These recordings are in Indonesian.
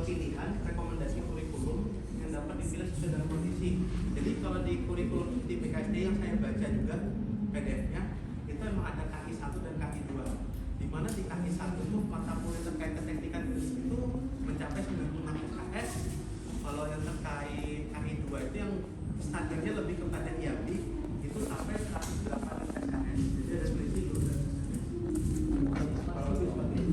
pilihan rekomendasi kurikulum yang dapat dipilih sesuai dengan kondisi. Jadi kalau di kurikulum di BKSD yang saya baca juga PDF-nya itu memang ada KI 1 dan KI 2. Di mana di KI 1 itu mata kuliah terkait keteknikan industri itu mencapai 96 SKS. Kalau yang terkait KI 2 itu yang standarnya lebih kepada IAB itu sampai 108 SKS. Jadi ada selisih 12. Kalau lebih seperti itu.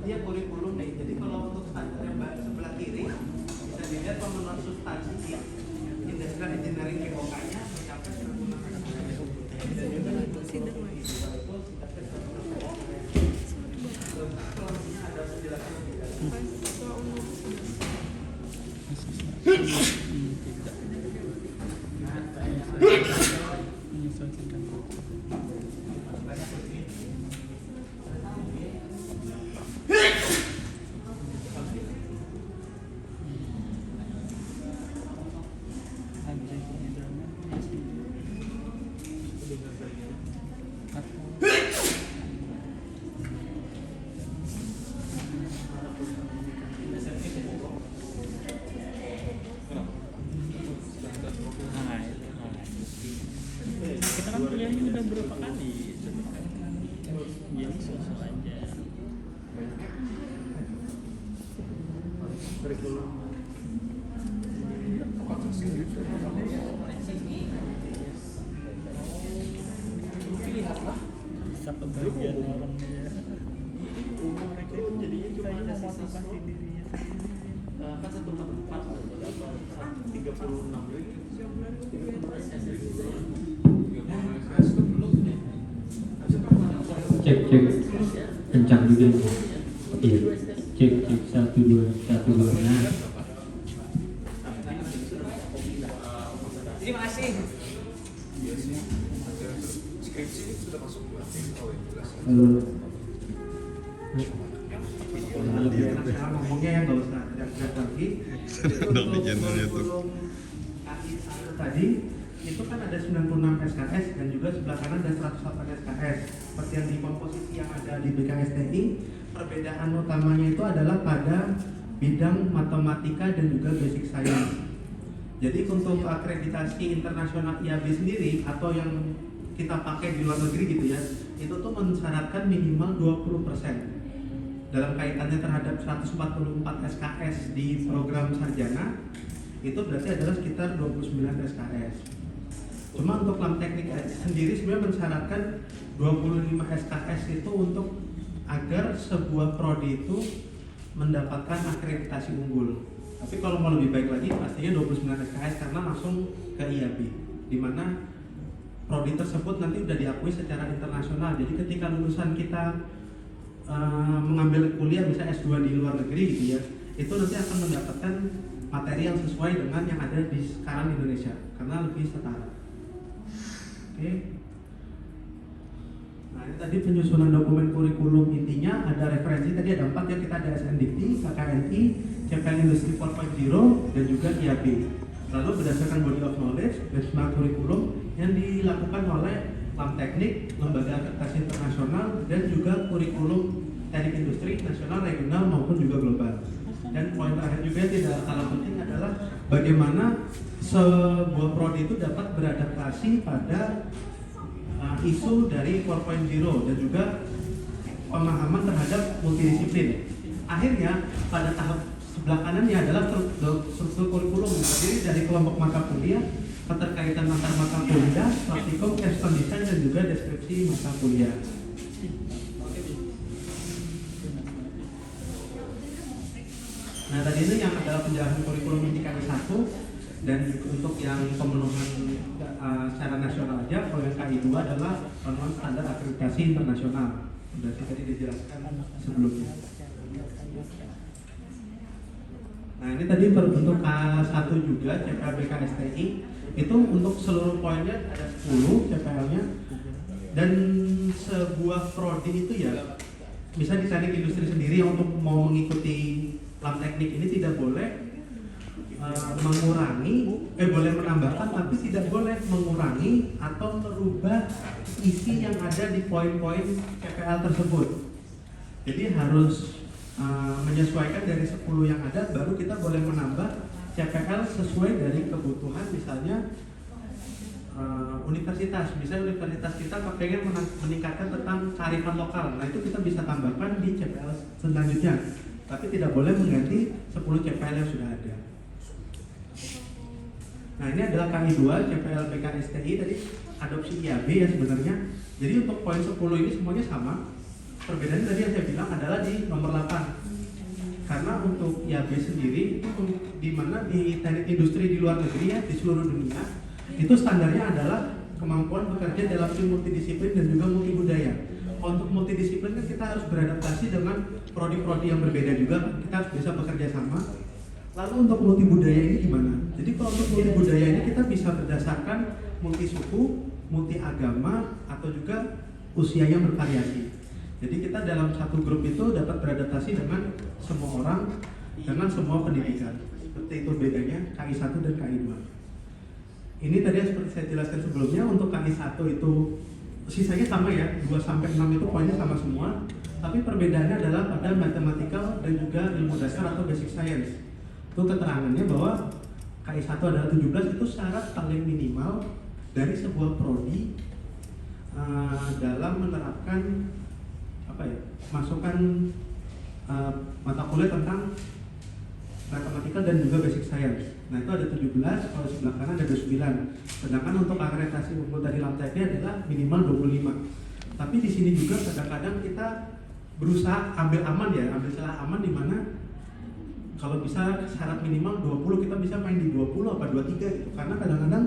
Dia kurikulum nih. Jadi kalau untuk standar yang sebelah kiri bisa dilihat pemenuhan substansi industrial engineering GOK-nya mencapai kita kan kuliahnya udah berapa kali jadi sosok aja bisa kebagian orangnya mereka itu jadinya kita yang memotivasi dirinya kan 144 cek kencang juga nih. Iya, cek 1 2 1 2 nah. Terima kasih. Skripsi sudah masuk ngomongnya yang nggak usah teriak-teriak lagi. di channel YouTube. Tadi itu kan ada 96 SKS dan juga sebelah kanan ada 108 SKS. Seperti yang di komposisi yang ada di BKSTI, perbedaan utamanya itu adalah pada bidang matematika dan juga basic science. Jadi untuk akreditasi internasional IAB sendiri atau yang kita pakai di luar negeri gitu ya, itu tuh mensyaratkan minimal 20% dalam kaitannya terhadap 144 SKS di program sarjana. Itu berarti adalah sekitar 29 SKS. Cuma untuk LAM teknik sendiri sebenarnya mensyaratkan 25 SKS itu untuk agar sebuah prodi itu mendapatkan akreditasi unggul. Tapi kalau mau lebih baik lagi pastinya 29 SKS karena langsung ke IAB, di mana prodi tersebut nanti sudah diakui secara internasional. Jadi ketika lulusan kita mengambil kuliah misalnya S2 di luar negeri gitu ya, itu nanti akan mendapatkan materi yang sesuai dengan yang ada di sekarang di Indonesia karena lebih setara. Oke. Nah ini tadi penyusunan dokumen kurikulum, intinya ada referensi tadi ada 4 ya, kita ada SNDikti, KKNI, CPN Industri 4.0 dan juga IAB. Lalu berdasarkan body of knowledge, benchmark kurikulum yang dilakukan oleh LAM Teknik, Lembaga Akreditasi Internasional dan juga kurikulum teknik industri nasional, regional maupun juga global. Dan poin terakhir juga yang tidak kalah penting adalah bagaimana sebuah prodi itu dapat beradaptasi pada isu dari 4.0 dan juga pemahaman terhadap multidisiplin. Akhirnya pada tahap sebelah kanannya adalah struktur kurikulum yang terdiri dari kelompok mata kuliah, keterkaitan antar mata kuliah, praktikum, capstone design dan juga deskripsi mata kuliah. Nah tadi ini yang adalah penjelasan kurikulum indikasi 1 dan untuk yang pemenuhan secara nasional aja. Kalau yang KI 2 adalah pemenuhan standar akreditasi internasional. Sudah tadi dijelaskan sebelumnya. Nah ini tadi berbentuk K1 juga CPL-BKSTI. Itu untuk seluruh poinnya ada 10 CPL-nya. Dan sebuah prodi itu ya bisa di teknik industri sendiri yang untuk mau mengikuti LAM teknik ini tidak boleh boleh menambahkan tapi tidak boleh mengurangi atau merubah isi yang ada di poin-poin CPL tersebut. Jadi harus menyesuaikan dari 10 yang ada, baru kita boleh menambah CPL sesuai dari kebutuhan. Misalnya universitas, misalnya universitas kita pengen meningkatkan tentang kearifan lokal, nah itu kita bisa tambahkan di CPL selanjutnya, tapi tidak boleh mengganti 10 CPL yang sudah ada. Nah ini adalah KI 2 CPL BKSTI tadi adopsi IAB ya sebenarnya. Jadi untuk poin 10 ini semuanya sama. Perbedaannya tadi yang saya bilang adalah di nomor 8. Karena untuk IAB sendiri itu di mana di teknik industri di luar negeri ya, di seluruh dunia itu standarnya adalah kemampuan bekerja dalam tim multidisiplin dan juga multibudaya. Untuk multidisiplin kan kita harus beradaptasi dengan prodi-prodi yang berbeda juga, kita harus bisa bekerja sama. Lalu untuk multibudaya ini gimana? Jadi kalau untuk multibudaya ini kita bisa berdasarkan multisuku, multi agama, atau juga usia yang bervariasi. Jadi kita dalam satu grup itu dapat beradaptasi dengan semua orang, dengan semua pendidikan. Seperti itu bedanya KI 1 dan KI 2. Ini tadi seperti saya jelaskan sebelumnya, untuk KI 1 itu sisanya sama ya, 2-6 itu poinnya sama semua. Tapi perbedaannya adalah pada matematikal dan juga ilmu dasar atau basic science. Itu keterangannya bahwa KI 1 adalah 17, itu syarat paling minimal dari sebuah prodi dalam menerapkan masukan mata kuliah tentang matematika dan juga basic science. Nah itu ada 17, kalau sebelah kanan ada 9. Sedangkan untuk akreditasi unggul dari LAMTEK adalah minimal 25. Tapi di sini juga kadang-kadang kita berusaha ambil aman ya, ambil celah aman di mana kalau bisa syarat minimal 20, kita bisa main di 20 apa 23 gitu. Karena kadang-kadang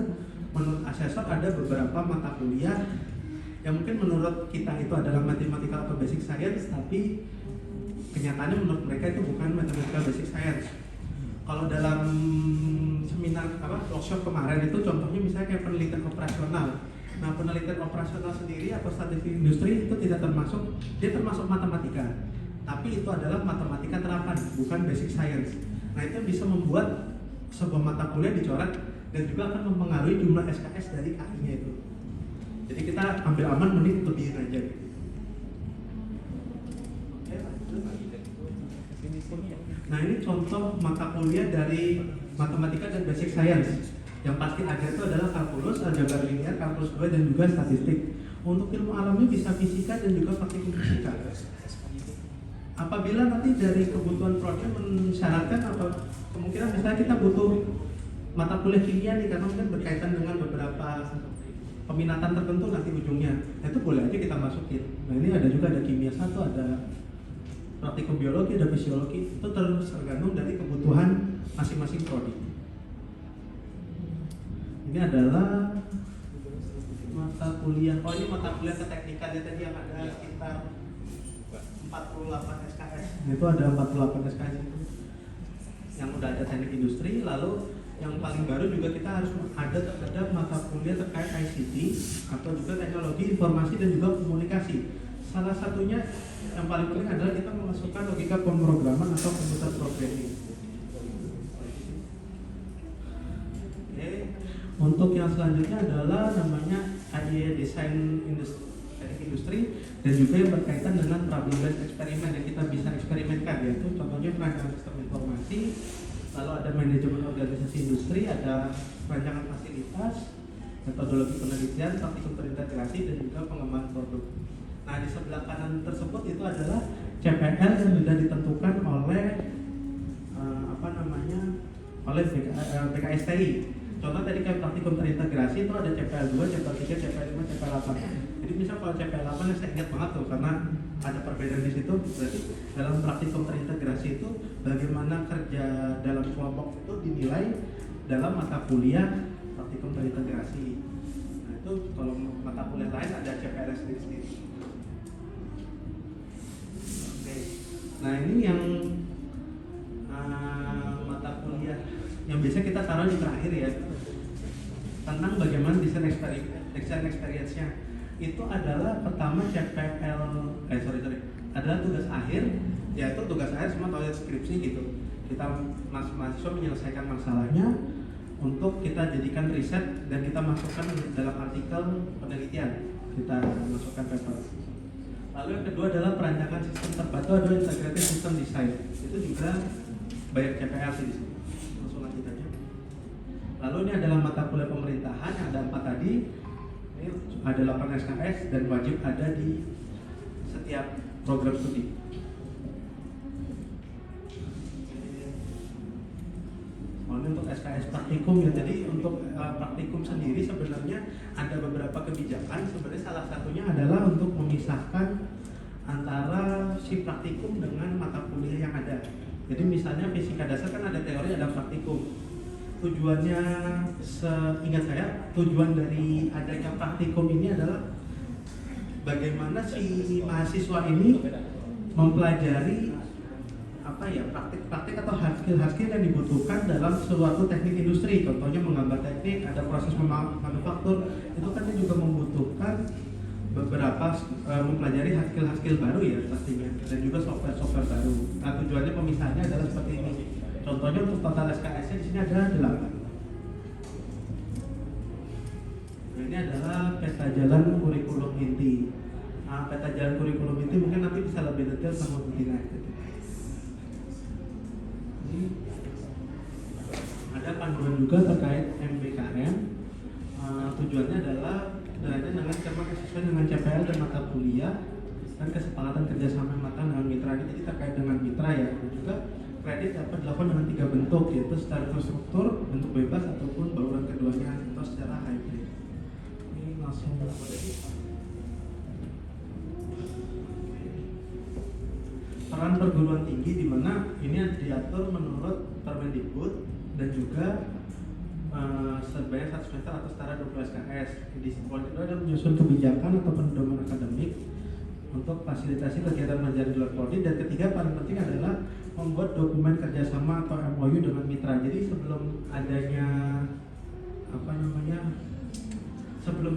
menurut asesor ada beberapa mata kuliah yang mungkin menurut kita itu adalah matematika atau basic science, tapi kenyataannya menurut mereka itu bukan matematika basic science. Kalau dalam seminar workshop kemarin itu contohnya misalnya kayak penelitian operasional. Nah penelitian operasional sendiri atau statistik industri itu tidak termasuk, dia termasuk matematika, tapi itu adalah matematika terapan, bukan basic science. Nah itu bisa membuat sebuah mata kuliah dicoret dan juga akan mempengaruhi jumlah SKS dari KI-nya itu. Jadi kita ambil aman mending lebihin aja gitu. Nah ini contoh mata kuliah dari matematika dan basic science. Yang pasti ada itu adalah kalkulus, aljabar linear, kalkulus 2 dan juga statistik. Untuk ilmu alamnya bisa fisika dan juga praktikum fisika. Apabila nanti dari kebutuhan prodi mensyaratkan atau kemungkinan misalnya kita butuh mata kuliah kimia nih karena mungkin berkaitan dengan beberapa peminatan tertentu nanti ujungnya, nah, itu boleh aja kita masukin. Nah ini ada juga ada kimia 1, ada praktikum biologi, ada fisiologi, itu tergantung dari kebutuhan masing-masing prodi. Ini adalah mata kuliah, ini mata kuliah keteknikannya tadi yang ada sekitar 48 SKS. Itu ada 48 SKS itu yang udah ada teknik industri. Lalu yang paling baru juga kita harus ada terhadap mata kuliah terkait ICT atau juga teknologi informasi dan juga komunikasi. Salah satunya yang paling penting adalah kita memasukkan logika pemrograman atau komputer programming. Oke. Untuk yang selanjutnya adalah namanya IDE Design Industri dan juga yang berkaitan dengan problem based eksperimen yang kita bisa eksperimenkan, yaitu contohnya perancangan sistem informasi, lalu ada manajemen organisasi industri, ada perancangan fasilitas, metodologi penelitian, praktikum terintegrasi dan juga pengembangan produk. Nah di sebelah kanan tersebut itu adalah CPL yang sudah ditentukan oleh oleh BKSTI. Contoh tadi kayak praktikum terintegrasi itu ada CPL 2, CPL 3, CPL 5, CPL 8. Jadi misal kalau CPL 8 yang saya ingat banget tuh karena ada perbedaan di situ. Berarti dalam praktikum terintegrasi itu bagaimana kerja dalam kelompok itu dinilai dalam mata kuliah praktikum terintegrasi. Nah itu kalau mata kuliah lain ada CPL sendiri. Oke. Nah ini yang mata kuliah yang biasa kita taruh di terakhir ya, tentang bagaimana desain experience-nya. Itu adalah pertama CPL adalah tugas akhir, yaitu tugas akhir semua tahu skripsi gitu. Kita mahasiswa menyelesaikan masalahnya untuk kita jadikan riset dan kita masukkan dalam artikel penelitian, kita masukkan paper. Lalu yang kedua adalah perancangan sistem terpadu atau integrated system design. Itu juga banyak CPL sih di sini. Langsung lanjut aja. Lalu ini adalah mata kuliah pemerintahan yang ada 4 tadi. Ini ada 8 SKS dan wajib ada di setiap program studi. Ini untuk SKS praktikum ya. Jadi untuk praktikum sendiri sebenarnya ada beberapa kebijakan. Sebenarnya salah satunya adalah untuk memisahkan antara si praktikum dengan mata kuliah yang ada. Jadi misalnya fisika dasar kan ada teori, ada praktikum. Tujuannya, seingat saya, tujuan dari adanya praktikum ini adalah bagaimana si mahasiswa ini mempelajari praktik atau hard skill yang dibutuhkan dalam suatu teknik industri. Contohnya menggambar teknik, ada proses manufaktur, itu kan juga membutuhkan beberapa mempelajari hard skill baru ya pastinya, dan juga software baru. Nah, tujuannya pemisahannya adalah seperti ini. Contohnya untuk total SKS-nya di sini ada 8. Nah, ini adalah peta jalan kurikulum inti. Peta jalan kurikulum inti mungkin nanti bisa lebih detail sama Bu Tina. Ada panduan juga terkait MBKM. Tujuannya adalah berkaitan dengan sesuai dengan CPL dan mata kuliah dan kesepakatan kerjasama yang matang dengan mitra. Ini jadi terkait dengan mitra ya. Dan juga kredit dapat dilakukan dengan 3 bentuk, yaitu secara terstruktur, bentuk bebas ataupun bauran keduanya atau secara hybrid. Ini langsung peran perguruan tinggi di mana ini diatur menurut Permendikbud dan juga sebanyak 1 semester atau setara 20 SKS. Di poin kedua adalah menyusun kebijakan atau pedoman akademik untuk fasilitasi kegiatan belajar di luar prodi, dan ketiga paling penting adalah membuat dokumen kerjasama atau MOU dengan mitra. Jadi sebelum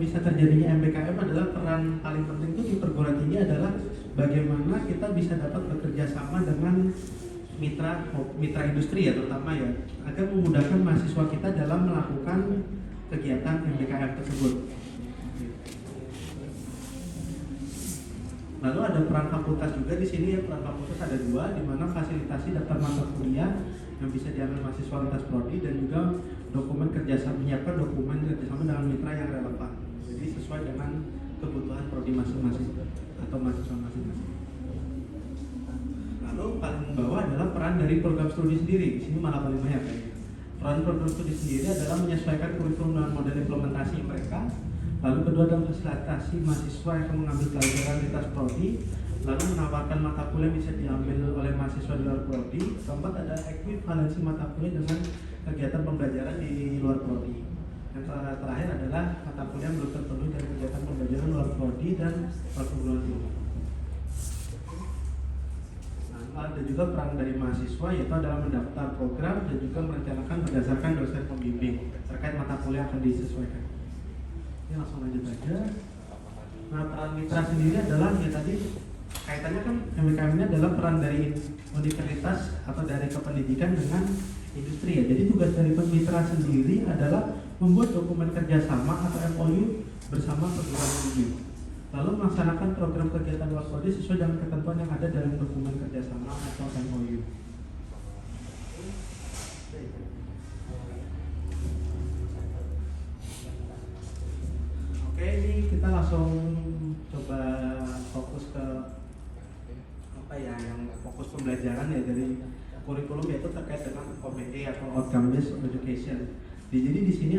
bisa terjadinya MBKM adalah peran paling penting itu di perguruan tinggi adalah bagaimana kita bisa dapat bekerja sama dengan mitra industri ya, terutama ya, agar memudahkan mahasiswa kita dalam melakukan kegiatan MBKM tersebut. Lalu ada peran fakultas juga di sini ya. Peran fakultas ada 2, di mana fasilitasi daftar mata kuliah yang bisa diambil mahasiswa lintas prodi dan juga menyiapkan dokumen kerjasama dengan mitra yang relevan. Jadi sesuai dengan kebutuhan prodi masing-masing atau mahasiswa masing-masing. Lalu paling bawah adalah peran dari program studi sendiri. Di sini malah paling banyak ya. Peran program studi sendiri adalah menyesuaikan kurikulum dan model implementasi mereka. Lalu kedua adalah fasilitasi mahasiswa yang akan mengambil pelajaran lintas prodi, lalu menawarkan mata kuliah yang bisa diambil oleh mahasiswa di luar prodi. Keempat ada ekuivalensi mata kuliah dengan kegiatan pembelajaran di luar prodi. Yang terakhir adalah mata kuliah yang belum terpenuhi dari kegiatan pembelajaran luar prodi dan perguruan tinggi. Ada juga peran dari mahasiswa, yaitu adalah mendaftar program dan juga merencanakan berdasarkan dosen pembimbing terkait mata kuliah yang akan disesuaikan. Ini langsung lanjut aja. Nah, peran mitra sendiri adalah ya tadi kaitannya kan MBKM ini adalah peran dari universitas atau dari kependidikan dengan industri ya. Jadi tugas dari mitra sendiri adalah membuat dokumen kerjasama atau MOU bersama perguruan tinggi, lalu melaksanakan program kegiatan luar prodi sesuai dengan ketentuan yang ada dalam dokumen kerjasama atau MOU. Oke, ini kita langsung coba fokus ke yang fokus pembelajaran ya dari kurikulum, yaitu terkait dengan OBE atau Outcome Based Education. Jadi di sini